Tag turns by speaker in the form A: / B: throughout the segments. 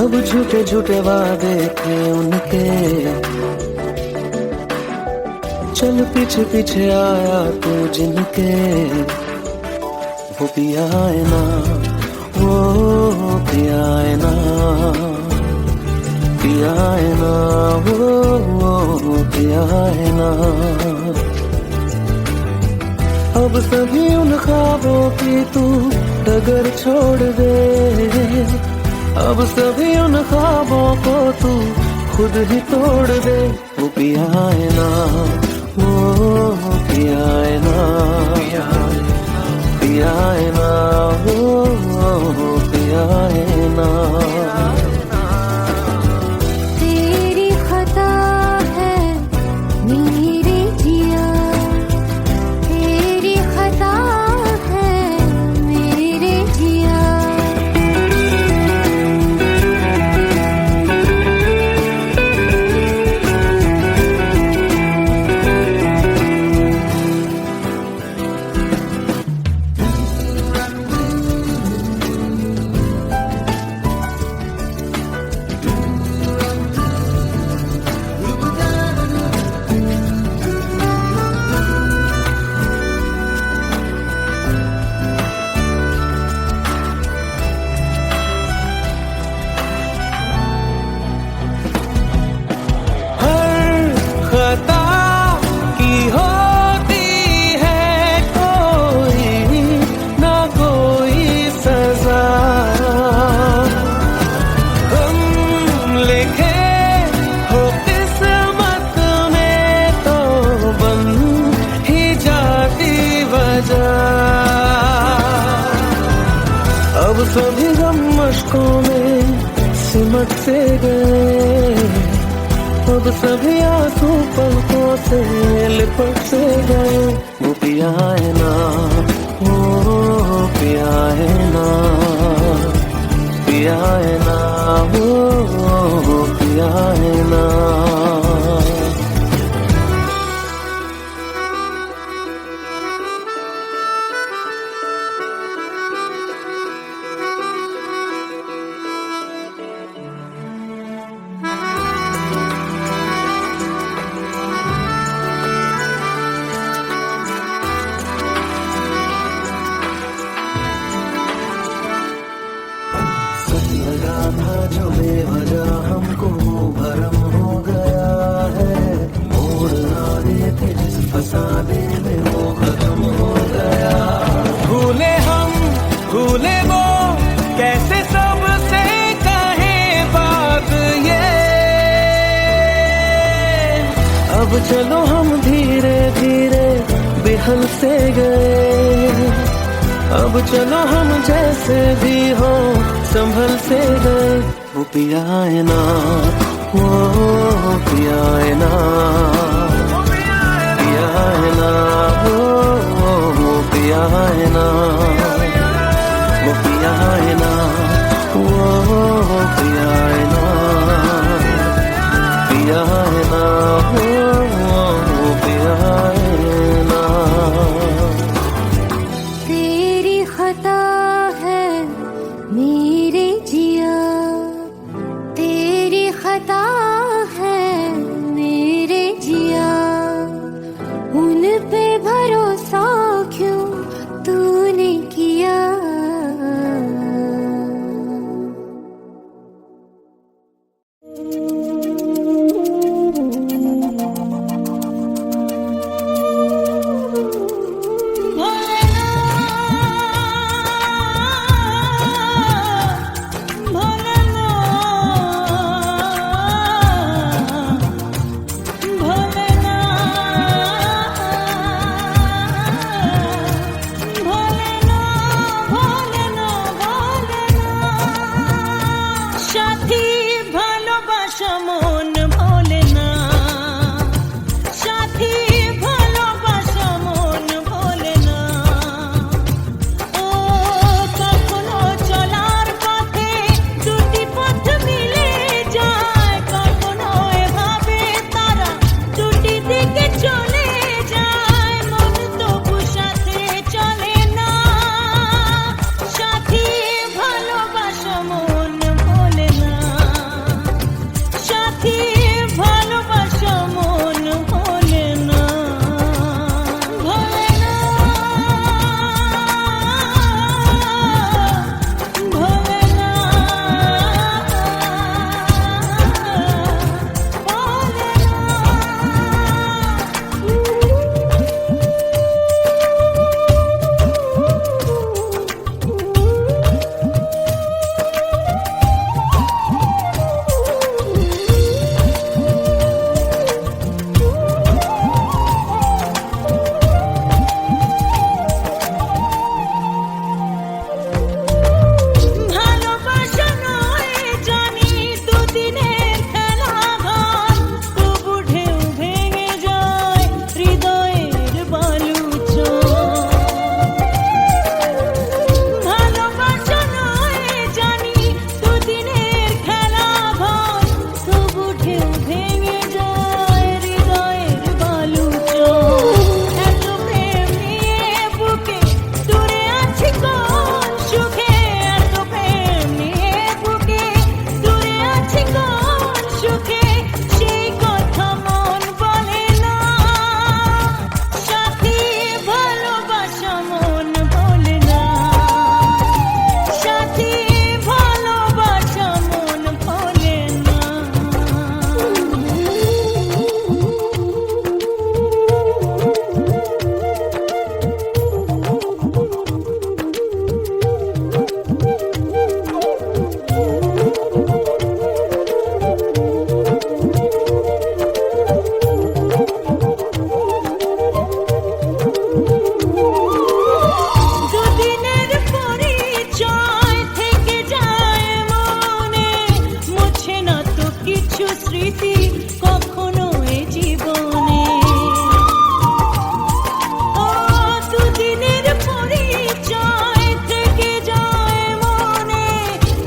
A: सब झूठे झूठे वादे थे उनके, चल पीछे पीछे आया तू जिनके, वो पिया है ना, वो पिया है ना, पिया है ना, वो पिया है ना। अब सभी उन ख्वाबों की तू डगर छोड़ दे, अब सभी उन ख्वाबों को तू खुद ही तोड़ दे। वो पिया है ना, वो पिया है ना, पिया है ना, वो पिया है ना।
B: तेरी खता है मेरे जिया, तेरी खता है मेरे जिया।
A: अब सभी गम मशकों में सिमट से गए, अब सभी आंसू पलकों से लिपट से गए। वो पिया है ना, वो पिया है ना, पिया है ना, वो पिया है ना। जो बेवजह हमको भरम हो गया है, मोड़ ना रहे थे जिस फसाने में वो खत्म हो गया। भूले हम भूले वो, कैसे सबसे कहे बात ये। अब चलो हम धीरे धीरे बिहल से गए, अब चलो हम जैसे भी हो संभल से गए। वो पिया है ना, वो पिया है ना, पिया है ना, वो पिया है ना, वो पिया है ना, वो पिया है ना, पिया है ना, वो पिया है ना।
B: तेरी खता है मेरे जिया, तेरी खता है मेरे जिया। उन पे भरोसा क्यों तूने किया।
C: মন ভোলে না। কিছু স্মৃতি কখনো এ জীবনে। ও দুদিনের পরিচয় থেকে যায় মনে,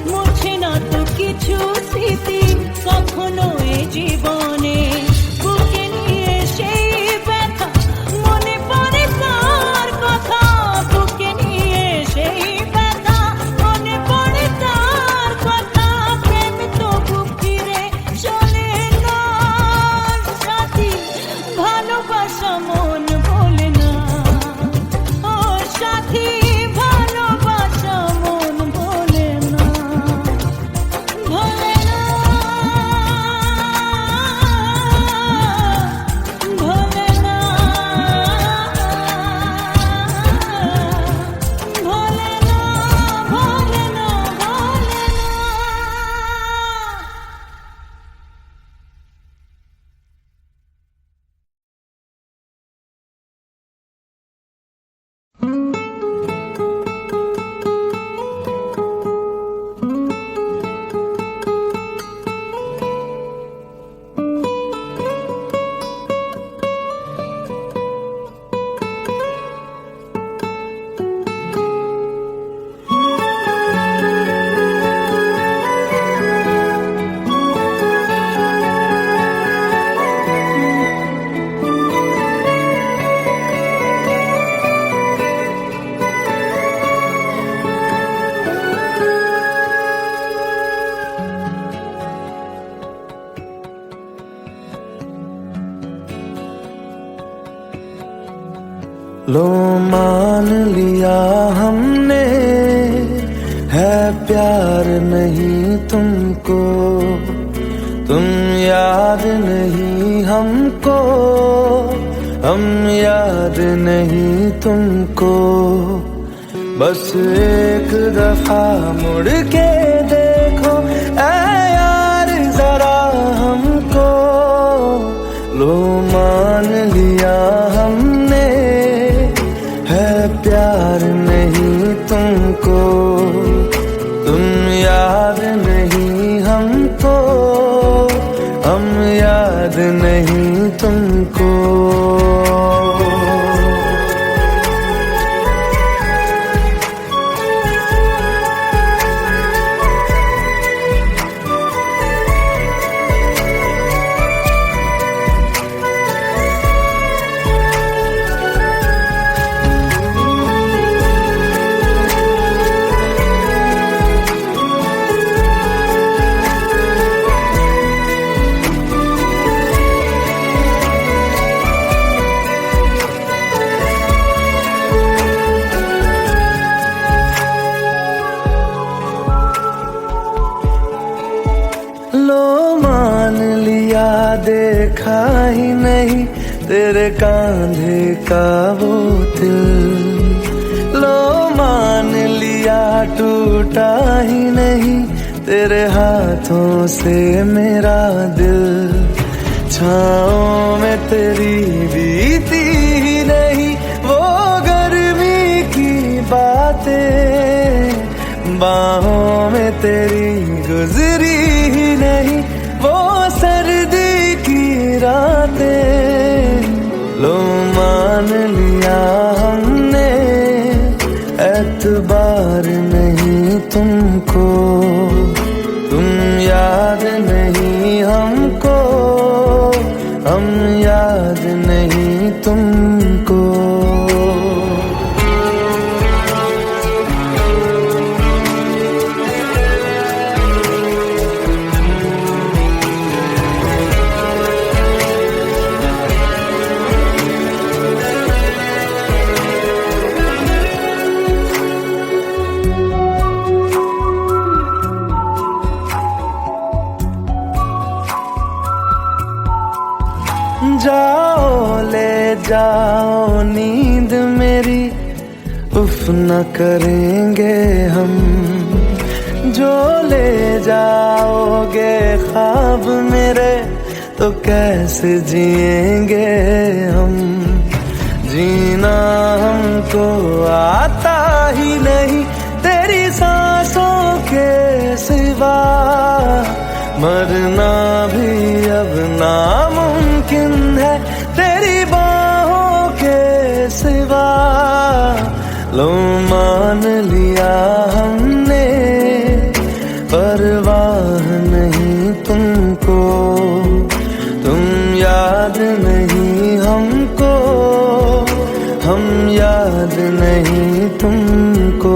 C: মুছে না তো কিছু স্মৃতি কখনো এ জীবনে। বুকে নিয়ে সেই ব্যথা মনে পড়ে তার কথা, বুকে নিয়ে সেই ব্যথা মনে পড়ে তার কথা। প্রেম তো বুক ফিরে চলে না সাথী, ভালোবাসা মন ভোলে না। ও সাথী ভালোবাসা মন ভোলে না, ভোলে না, ভোলে না, ভোলে না, ভোলে না, ভোলে না।
A: लो मान लिया हमने है प्यार नहीं तुमको, तुम याद नहीं हमको, हम याद नहीं तुमको। बस एक दफा मुड़ के देखो ऐ यार जरा हमको। लो मान लिया हमने है प्यार नहीं तुमको, तुम याद नहीं हमको, हम याद नहीं तुमको। लो मान लिया देखा ही नहीं तेरे कांधे का वो दिल। लो मान लिया टूटा ही नहीं तेरे हाथों से मेरा दिल। छाँव में तेरी बीती ही नहीं वो गर्मी की बातें, बाहों में तेरी गुजरी ही नहीं वो सर्दी की रातें। लो मान लिया हमने एतबार नहीं तुमको, तुम याद नहीं हमको, हम याद नहीं तुमको। जाओ ले जाओ नींद मेरी, उफ न करेंगे हम। जो ले जाओगे ख्वाब मेरे तो कैसे जिएंगे हम। जीना हमको आता ही नहीं तेरी सांसों के सिवा, मरना भी तुमको, तुम याद नहीं हमको, हम याद नहीं तुमको।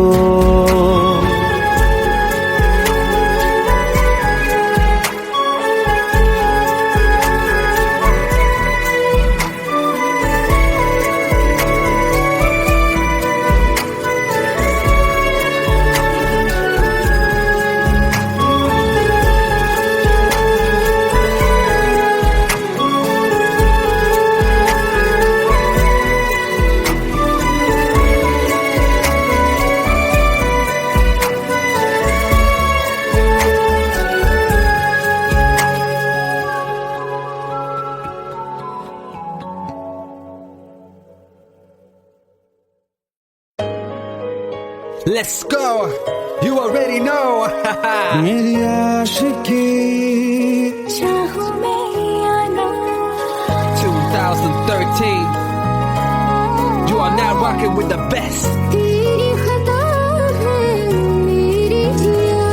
D: Let's go. You already know.
A: मेरी आशिकी
B: चाहूं मैं या ना,
D: 2013. You are now rocking with the best.
B: तेरी खता है मेरी जिया।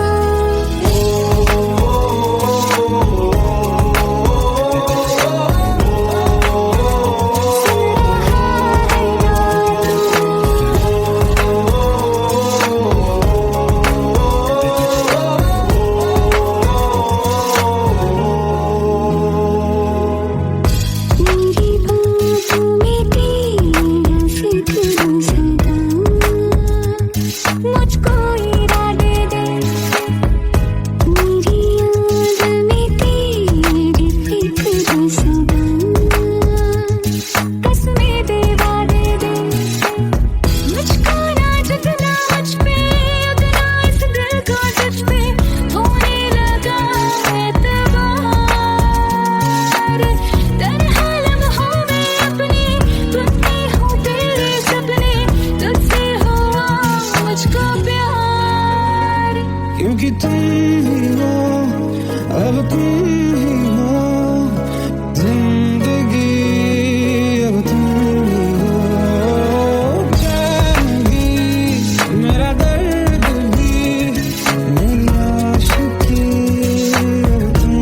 A: क्योंकि तुम ही हो, अब तुम ही हो जिंदगी, अब तुम ही हो जान भी, मेरा दर्द भी, मेरी आशिकी, अब तुम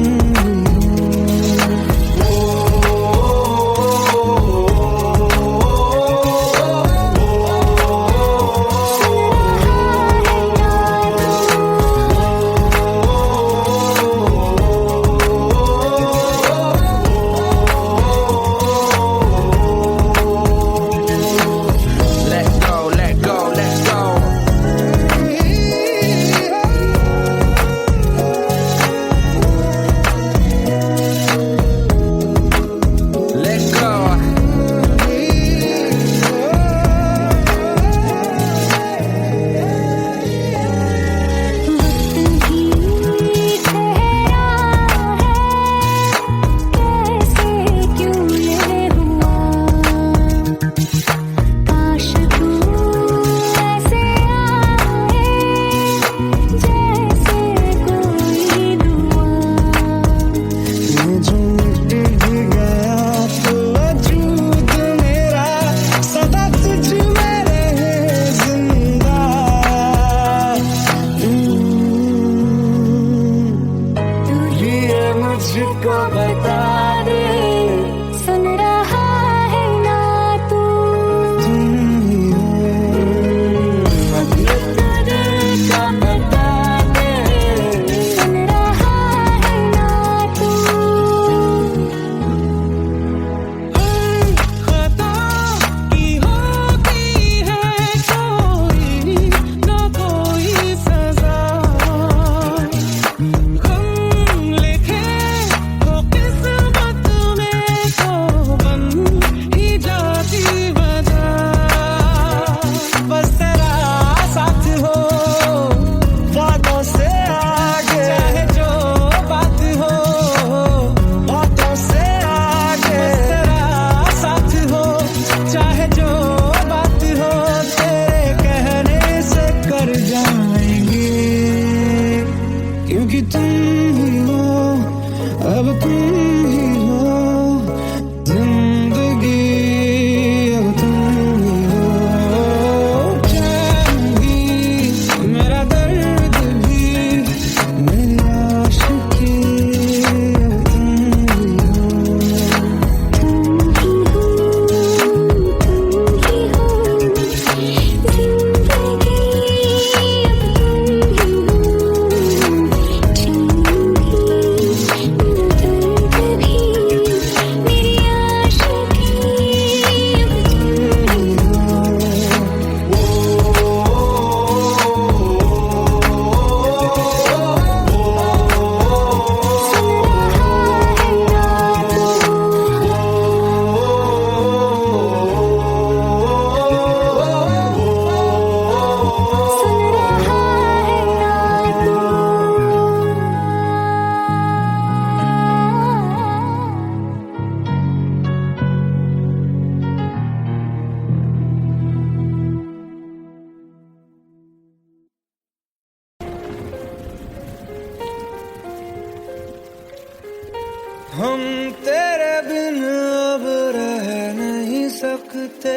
A: हम तेरे बिन अब रह नहीं सकते,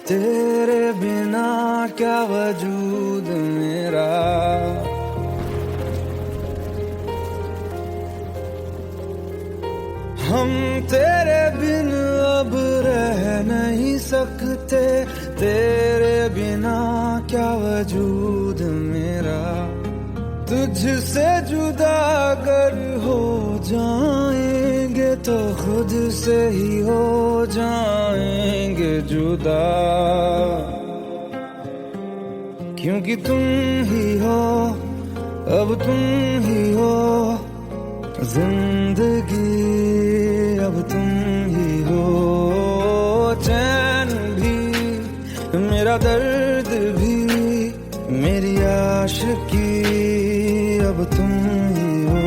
A: तेरे बिना क्या वजूद मेरा। हम तेरे बिन अब रह नहीं सकते, तेरे बिना क्या वजूद मेरा। तुझसे जुदा अगर हो जाएंगे तो खुद से ही हो जाएंगे जुदा, क्योंकि तुम ही हो, अब तुम ही हो जिंदगी, अब तुम ही हो। चैन भी मेरा दर्द भी मेरी आशिकी, अब तुम ही हो।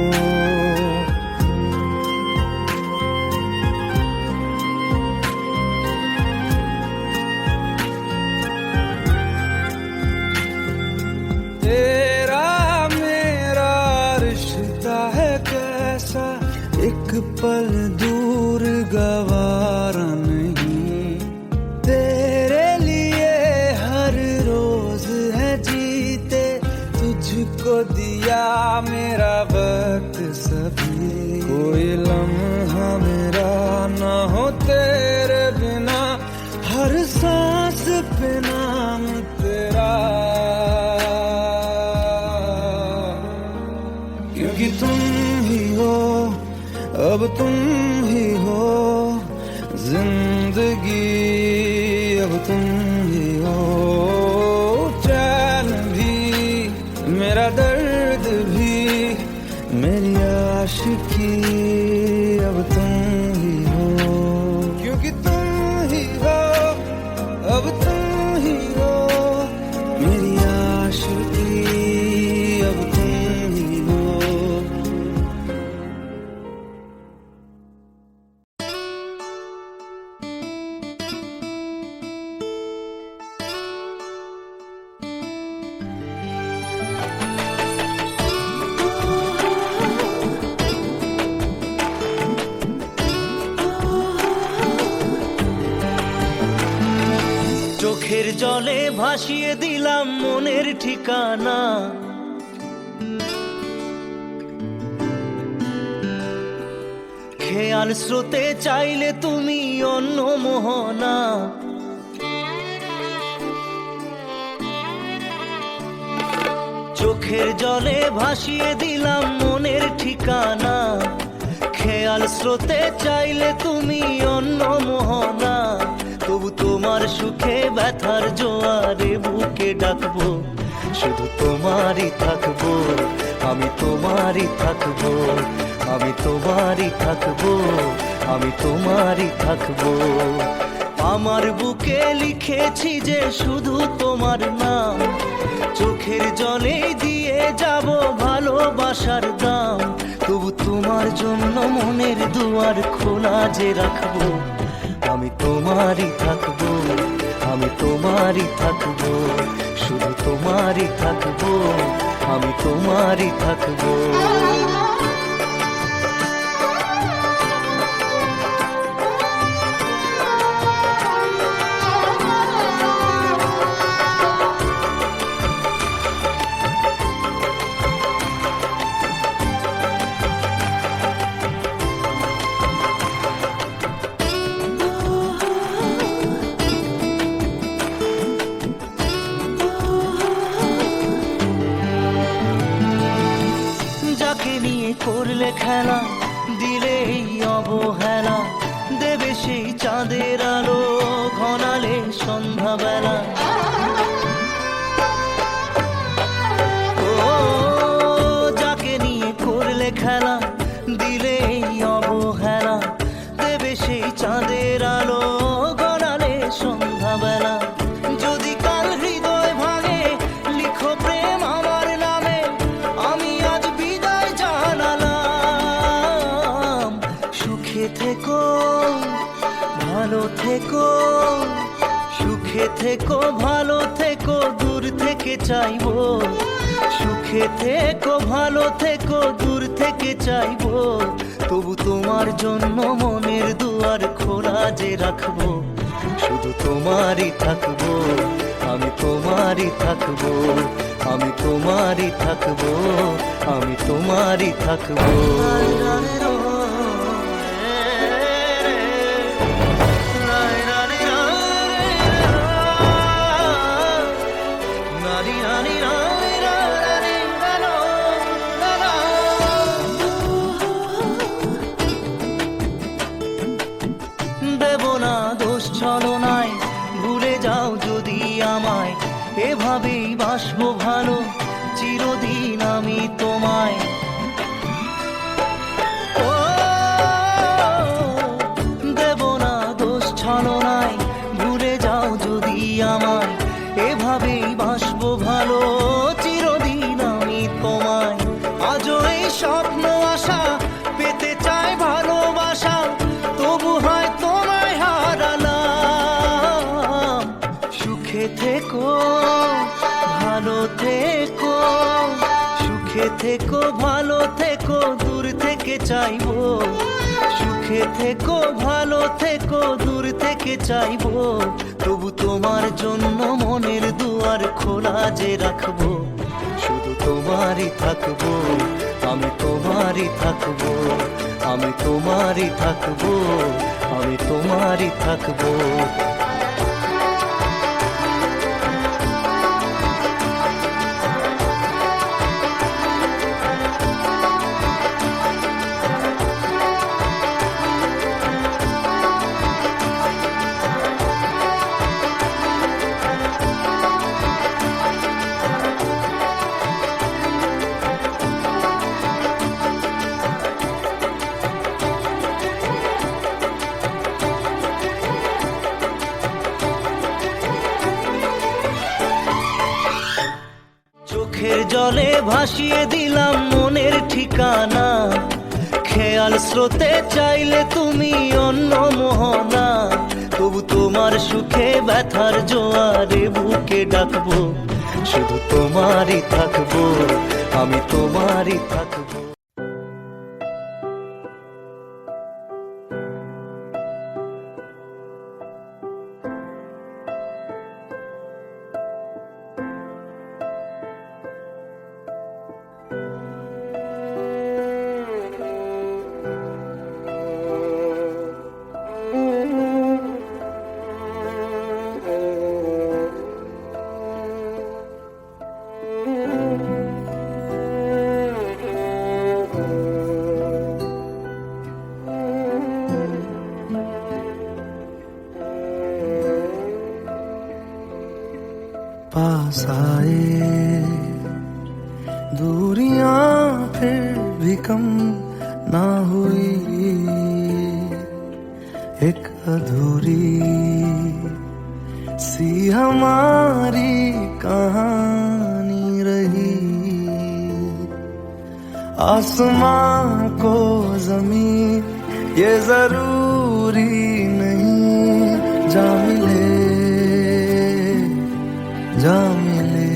A: तेरा मेरा रिश्ता है कैसा, एक पल दूर गवारा नहीं। तेरे लिए हर रोज है जीते, तुझको दिया मेरा वक्त सभी। कोई लम्हा मेरा ना हो तेरे बिना, हर सांस पे नाम तेरा, क्योंकि तुम ही हो, अब तुम ही हो जिंदगी, अब तुम ही हो। चैन भी मेरा दर्द भी मेरी आशिकी, अब तुम ही हो, क्योंकि तुम ही हो, अब तुम ही हो मेरी आशिकी, अब तुम ही हो।
E: চোখের জলে ভাসিয়ে দিলাম মনের ঠিকানা, খেয়াল স্রোতে চাইলে তুমি অন্য মোহনা। চোখের জলে ভাসিয়ে দিলাম মনের ঠিকানা, খেয়াল স্রোতে চাইলে তুমি অন্য মোহনা। তবু তোমার সুখে ব্যথার জোয়ারে বুকে ডাকবো, শুধু তোমারই থাকবো, আমি তোমারই থাকবো, আমি তোমারই থাকবো, আমি তোমারই থাকবো। আমার বুকে লিখেছি যে শুধু তোমার নাম, চোখের জলে দিয়ে যাব ভালোবাসার দাম। তবু তোমার জন্য মনের দুয়ার খোলা যে রাখবো, আমি তোমারই থাকবো, আমি তোমারই থাকবো, শুধু তোমারই থাকবো, আমি তোমারই থাকবো। করলে খেলা দিলে এই অবহেলা, দেবে সেই চাঁদের আলো ঘনালে সন্ধ্যাবেলা। ও যাকে নিয়ে করলে খেলা দিলে এই অবহেলা, দেবে সেই চাঁদের আলো ঘনালে সন্ধ্যাবেলা। যদি কাল হৃদয় ভাঙে লিখো প্রেম আমার নামে, আমি আজ বিদায় জানালাম। সুখে থেকো ভালো থেকো, সুখে থেকো ভালো থেকো, দূর থেকে চাইবো সুখে থেকো ভালো থেকো দূর থেকে চাইবো, তবু তোমার জন্য মনের দুয়ার খোলা যে রাখবো। শুধু তোমারই থাকবো, আমি তোমারই থাকবো, আমি তোমারই থাকবো, আমি তোমারই থাকবো। দেব না দোষ ছলনায়, ভুলে যাও যদি আমায়, এভাবেই বাসবো ভালো চিরদিন আমি তোমায়। ও দেব না দোষ ছলনায়, ভুলে যাও যদি আমায়, এভাবেই বাসবো ভালো চিরদিন আমি তোমায়। আজও এই স্বপ্ন আশা পেতে চাই ভালোবাসা, তবু হয় তোমায় হারালাম। সুখে থেকো ভালো থেকো, সুখে থেকো ভালো থেকো দূর থেকে চাইবো। সুখে থেকো ভালো থেকো দূর থেকে চাইবো, তবু তোমার জন্য মনের দুয়ার খোলা যে রাখবো। শুধু তোমারই থাকবো, আমি তোমারই থাকবো, আমি তোমারই থাকবো, আমি তোমারই থাকবো। চোখের জলে ভাসিয়ে দিলাম মনের ঠিকানা, খেয়াল স্রোতে চাইলে তুমি অন্য মোহনা। তবু তোমার সুখে ব্যথার জোয়ারে বুকে ডাকবো, শুধু তোমারই থাকবো, আমি তোমারই থাকবো।
A: पास आए दूरियां फिर भी कम ना हुई, एक अधूरी सी हमारी कहानी रही। आसमां को जमीन ये जरूरी नहीं, जा मिले जा मिले।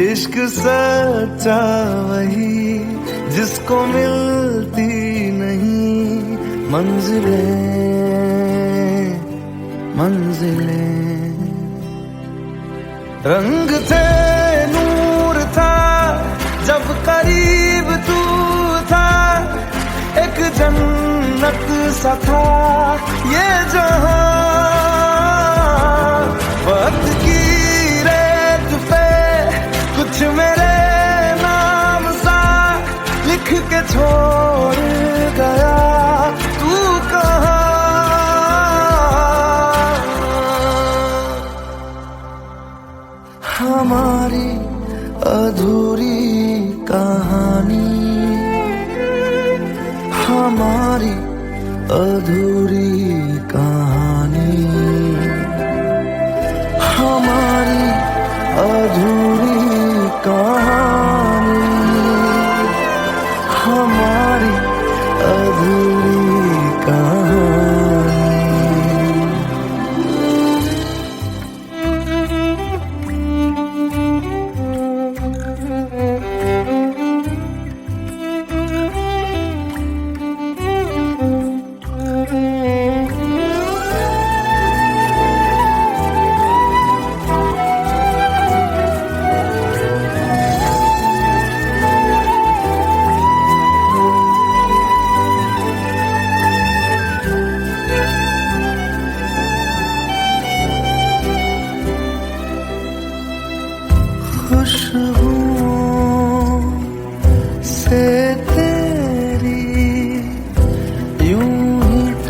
A: इश्क सच्चा वही जिसको मिलती नहीं मंजिलें मंजिलें। रंग थे नूर था जब करीब तू था, एक जन्नत सा था ये जहां। वक्त की रेत पे कुछ मेरे नाम सा लिख के छोड़ गया, तू कहाँ। हमारी अधूरी कहानी, हमारी अधूरी कहानी, हमारी अधूरी कहानी, हमारी अधूरी कहानी।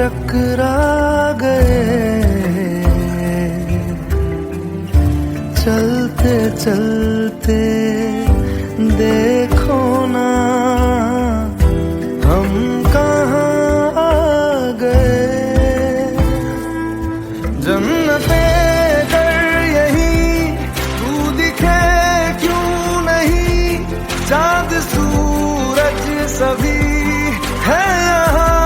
A: टकरा गए, चलते चलते देखो ना हम कहाँ आ गए। जन्नते कर यही तू दिखे क्यों नहीं, चाँद सूरज सभी है यहाँ।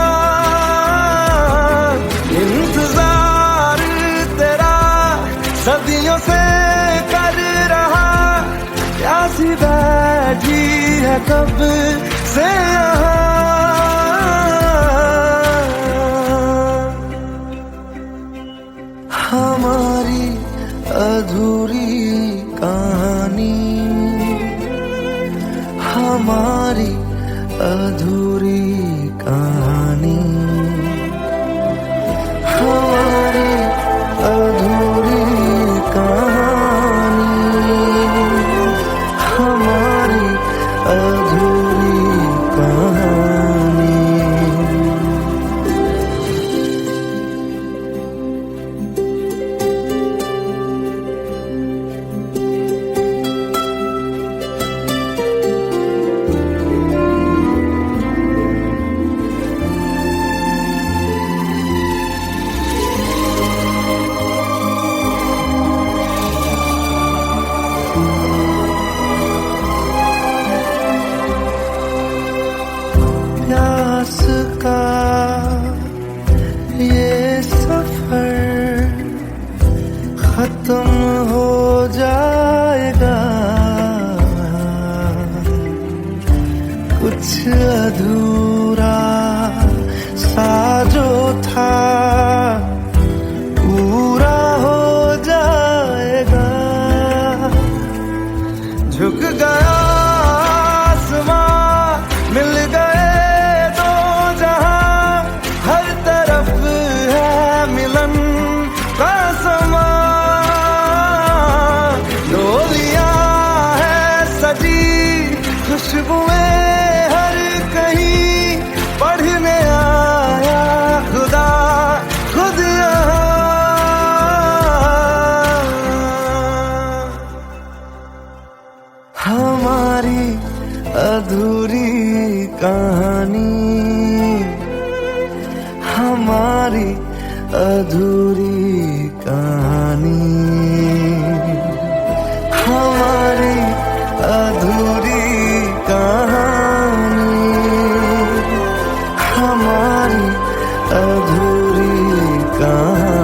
A: इंतजार तेरा सदियों से कर रहा, प्यासी बैठी है कब से यहाँ। हमारी अधूरी कहानी, हमारी अधूरी कहानी, हमारी अधूरी कहानी, हमारी अधूरी कहानी। प्यास का ये सफर खत्म हो जाएगा, कुछ अधूरा सा जो था पूरा हो जाएगा। झुक गया आसमां, मिल गए दो जहां, हर तरफ है मिलन का समा। डोलियां है सजी खुशबुएं हर कहीं, पढ़ने आया खुदा खुद यहाँ। हमारी अधूरी कहानी, हमारी अधूरी कहानी, हमारी अधूरी कहानी, हमारी अधूरी कहानी।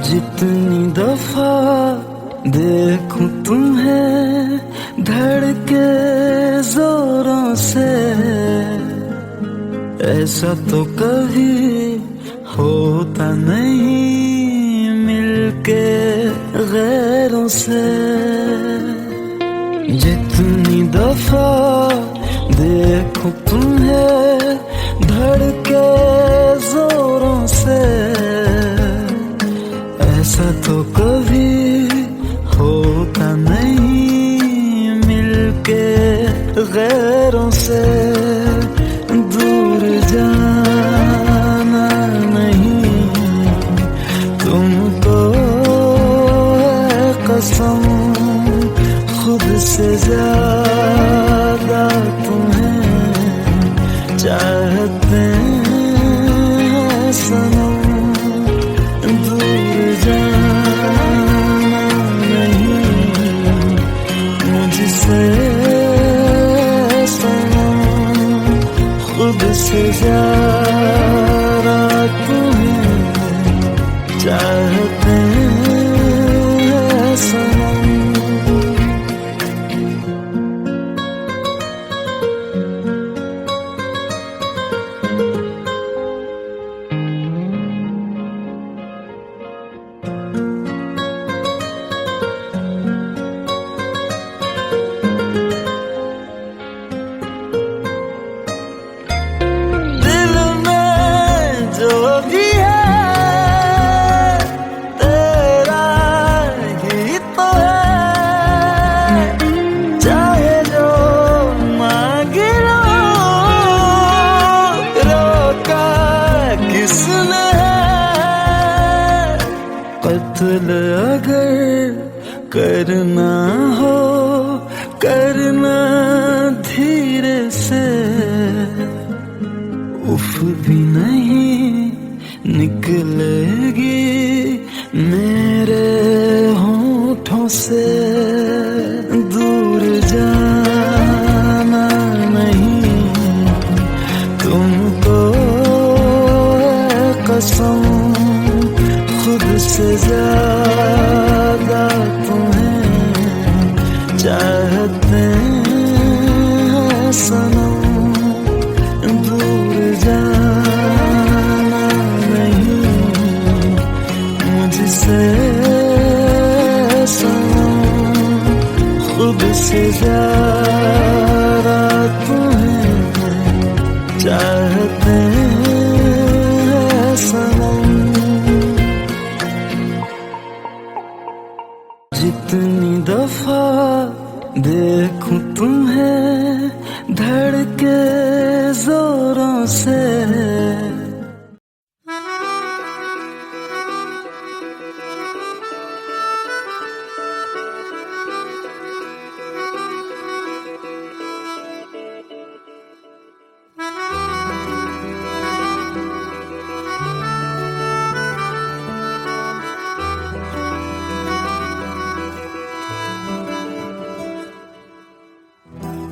A: जितनी दफा देखूं तुम्हें धड़के जोरों से, ऐसा तो कभी होता नहीं मिलके गैरों से। जितनी दफा देखूं तुम्हें धड़के जोरों से, ऐसा तो कभी होता नहीं मिलके गैरों से। दूर जाना नहीं तुमको है कसम, खुद से ज्यादा तुम्हें चाहते हैं सनम। जाना नहीं मुझसे सनम, खुद से ज्यादा तुम्हें चाहते हैं सनम। दिल में जो भी है तेरा ही तो है, चाहे जो मांगे लो, रोका किसने है। कत्ल अगर करना हो करना धीरे से, उफ भी नहीं निकलेगी मेरे होठों से। दूर जाना नहीं तुमको कसम, खुद से ज्यादा तुम्हें चाहते हैं सनम। दूर जाना नहीं मुझसे सनम, खुद से ज्यादा तुम्हें चाहते हैं सनम। जितनी दफा देखूं तुम्हें धड़के जोरों से,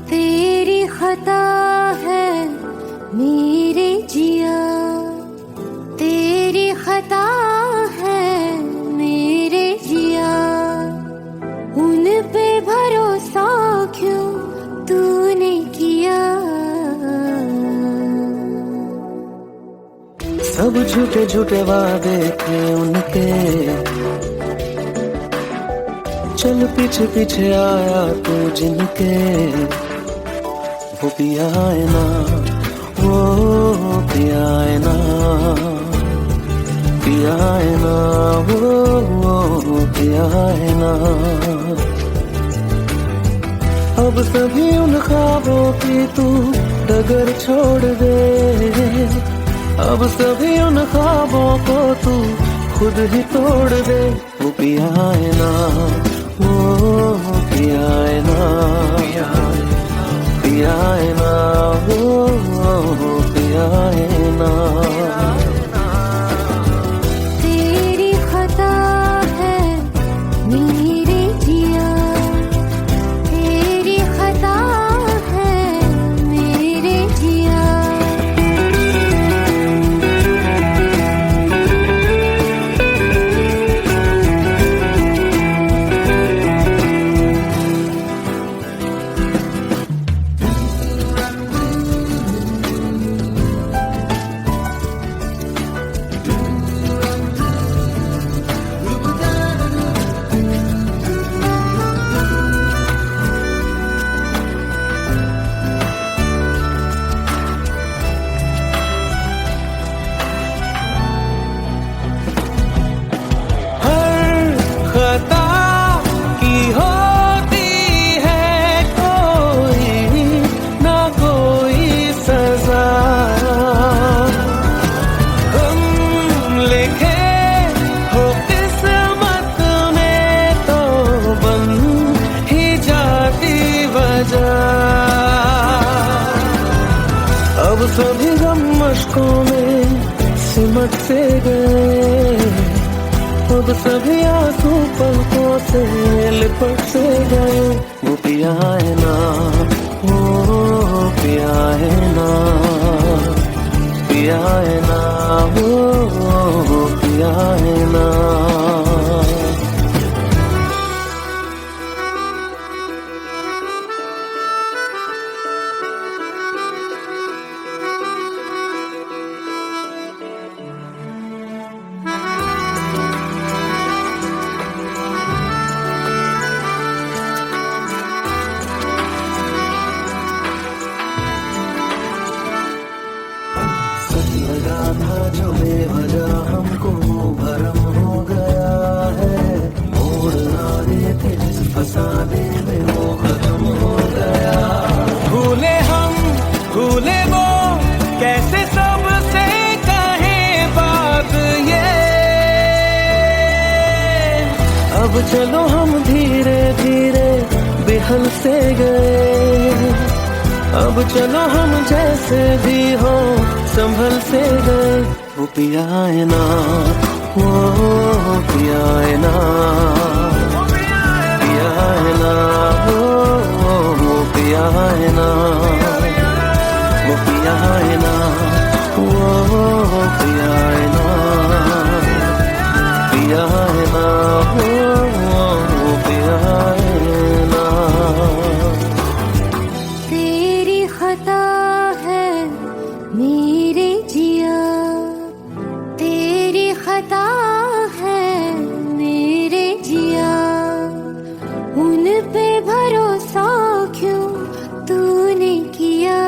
B: तेरी खता है मेरे जिया, तेरी खता है मेरे जिया, उन पे भरोसा क्यों तूने किया।
A: सब झूठे झूठे वादे थे उनके, चल पीछे पीछे आया तू जिनके। वो पिया है ना, वो पिया है ना, पिया है ना, वो पिया है ना। अब सभी उन ख्वाबों की तू डगर छोड़ दे, अब सभी उन ख्वाबों को तू खुद ही तोड़ दे। वो पिया है ना, वो पिया है ना, पिया है ना, वो पिया है ना।
B: तेरी खता है मेरे जिया, तेरी खता है मेरे जिया।
A: अब सभी गम मशकों में सिमट से गए, ओ अब सभी आंसू पलकों से लिपट से गए। वो पिया है ना, वो पिया है ना, पिया है ना, वो पिया है ना। लगा था जो बेवजह हमको भरम हो गया है। मोड़ ना रहे थे जिस फसाने में वो खत्म हो गया।
E: भूले हम भूले वो, कैसे सबसे कहे बात ये।
A: अब चलो हम धीरे धीरे बेहल से गए। अब चलो हम जैसे भी हो संभल से गए। वो पिया है ना, वो पिया है ना, पिया है ना, वो पिया है ना, वो पिया है ना, वो पिया है ना, पिया है ना, वो पिया है ना।
B: तेरी खता है मेरे जिया, तेरी खता है मेरे जिया। उन पे भरोसा क्यों तूने किया।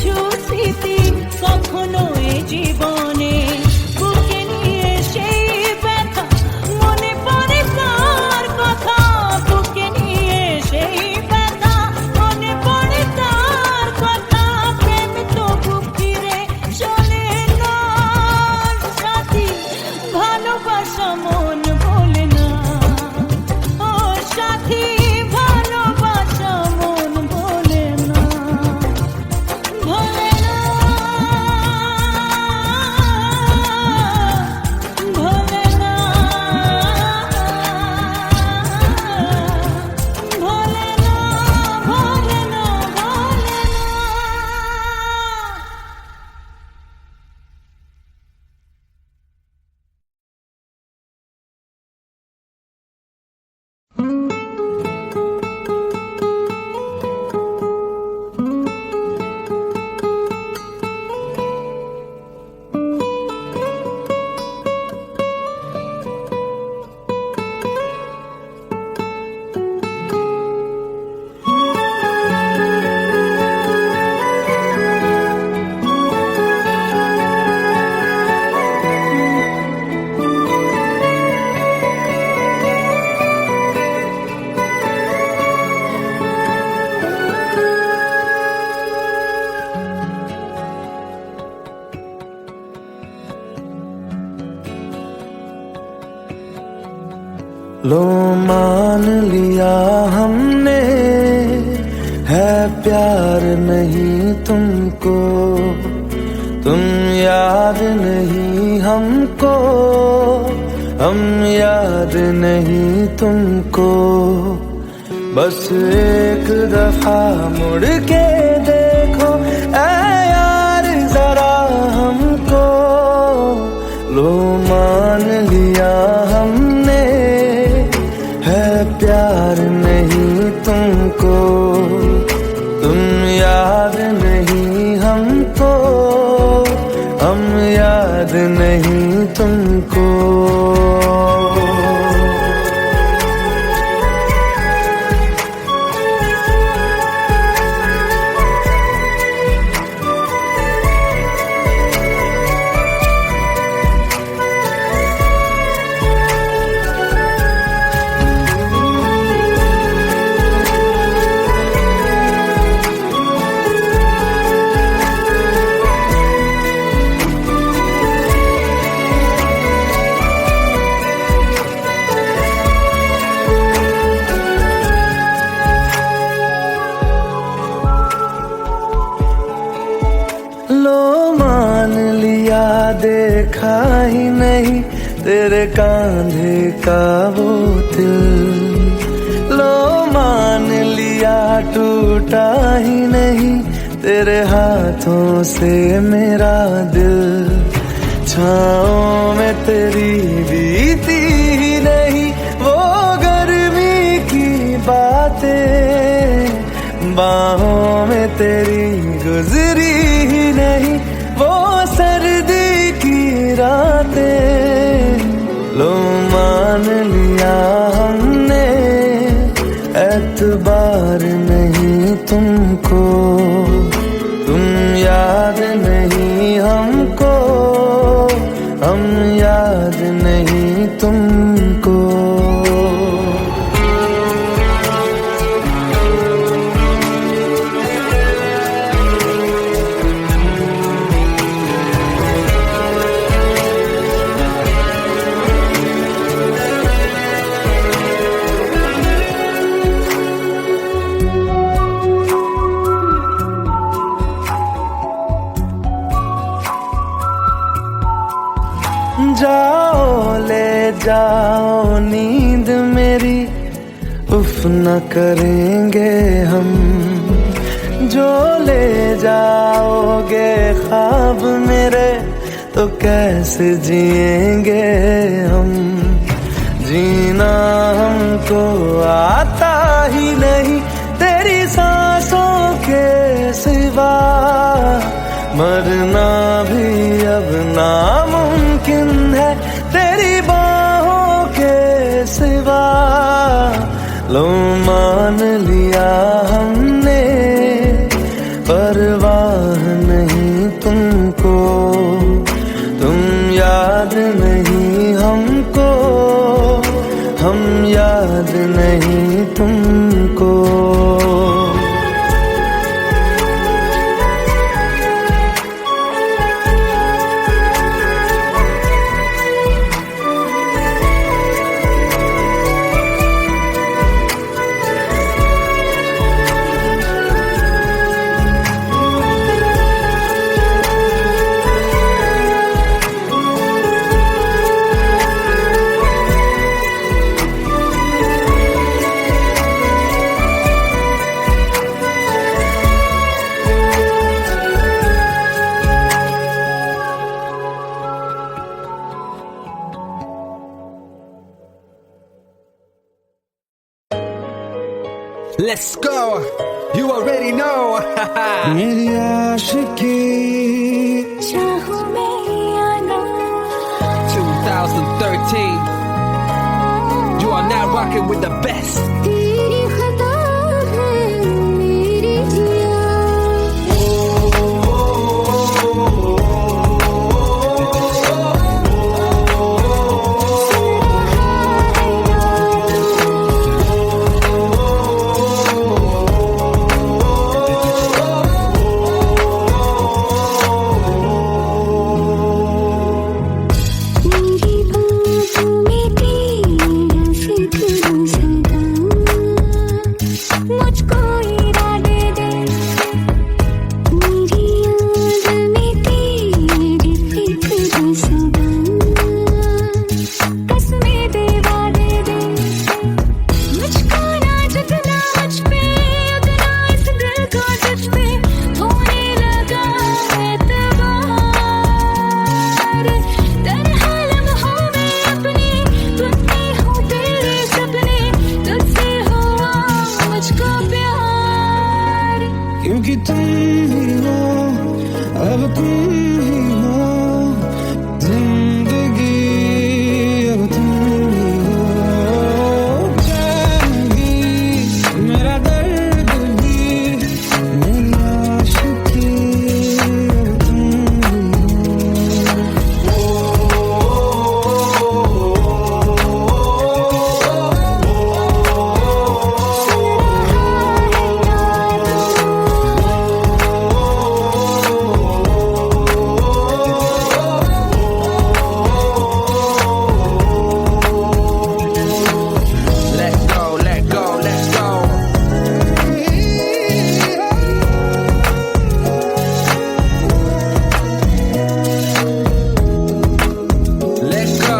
C: কিছু স্মৃতি কখনো এ জীবনে বুকে নিয়ে সেই ব্যথা মনে পড়ে তার কথা বুকে নিয়ে সেই ব্যথা মনে পড়ে তার কথা প্রেম তো বুক ফিরে চলে না সাথী ভালোবাসা মন বলে না ও সাথী ভালোবাসা মন বলে না ভোলে না ভোলে না ভোলে না ভোলে না ভোলে না
A: लो मान लिया हमने है प्यार नहीं तुमको तुम याद नहीं हमको हम याद नहीं तुमको बस एक दफा मुड़ के देखो ऐ यार जरा हमको लो मान लिया हमने है प्यार नहीं तुमको तुम याद नहीं हमको हम याद नहीं तुमको लो मान लिया देखा ही नहीं तेरे कांधे का वो दिल लो मान लिया टूटा ही नहीं तेरे हाथों से मेरा दिल छाँव में तेरी बीती ही नहीं वो गर्मी की बातें बाहों में तेरी गुजरी ही नहीं वो सर्दी की रातें लो मान लिया हमने एतबार नहीं तुमको तुम याद नहीं हमको हम याद नहीं तुमको जाओ ले जाओ नींद मेरी उफ न करेंगे हम जो ले जाओगे ख्वाब मेरे तो कैसे जिएंगे हम जीना हमको आता ही नहीं तेरी सांसों के सिवा मरना भी अब नामुमकिन है तेरी बाहों के सिवा लो मान लिया हमने परवाह नहीं तुमको, तुम याद नहीं हमको, हम याद नहीं तुमको।
D: Let's go. You already know.
A: मेरी आशिकी
B: चाहूं मैं या ना,
D: 2013. You are now rocking with the best.
B: तेरी खता है मेरी जिया। मेरी बातों में तेरा जिक्र सदा, मुझको इरादे दे। मेरी याद में तेरी फिक्र सदा, कसमें दे वादे दे। मुझको ना झुकना मुझ पे, उतना इस दिल को तुझ पे होने लगा एतबार। तन्हा लम्हों में अपने टूटे हों तेरे सपने, तुझसे हुआ मुझको प्यार।
A: क्योंकि तुम ही हो, अब तुम ही हो, जिंदगी अब तुम ही हो। जान भी मेरा दर्द भी, मेरी आशिकी अब तुम ही
D: Let go, let go, let go. Let go.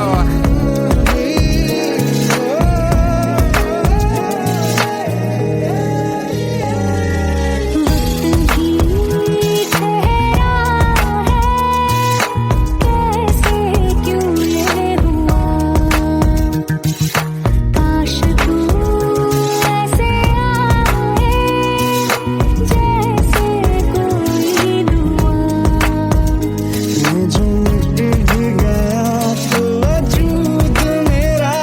B: वक्त भी ठहरा है, कैसे क्यों ये हुआ। काश तू ऐसे आए, जैसे कोई दुआ।
A: मैं जो मिट भी गया तो वजूद मेरा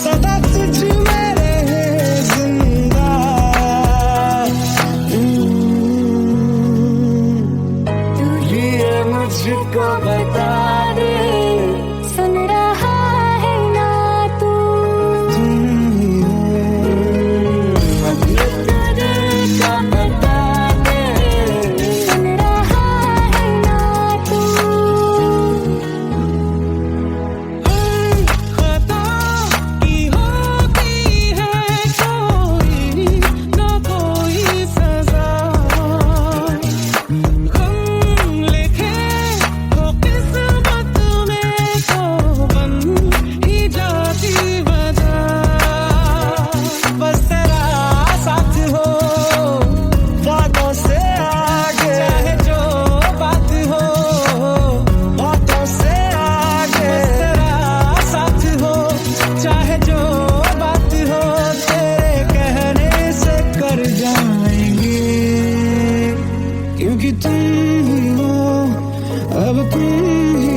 A: सदा तुझ में रहे जिंदा।
B: तू
A: ये मुझको बता दे,
B: सुन रहा है ना तू,
A: तुम ही हो।
B: दिल का बता दे, सुन रहा है ना तू।
C: खता की होती है कोई ना कोई सजा, गम लिखे हो किस्मत में तो बन ही जाती वजह।
A: बस तेरा साथ हो, बातों से आगे,
C: चाहे जो बात हो,
A: बातों से आगे।
C: बस तेरा साथ हो, चाहे जो बात हो,
A: तेरे कहने से कर जाएंगे, क्योंकि तुम ही हो, अब तुम ही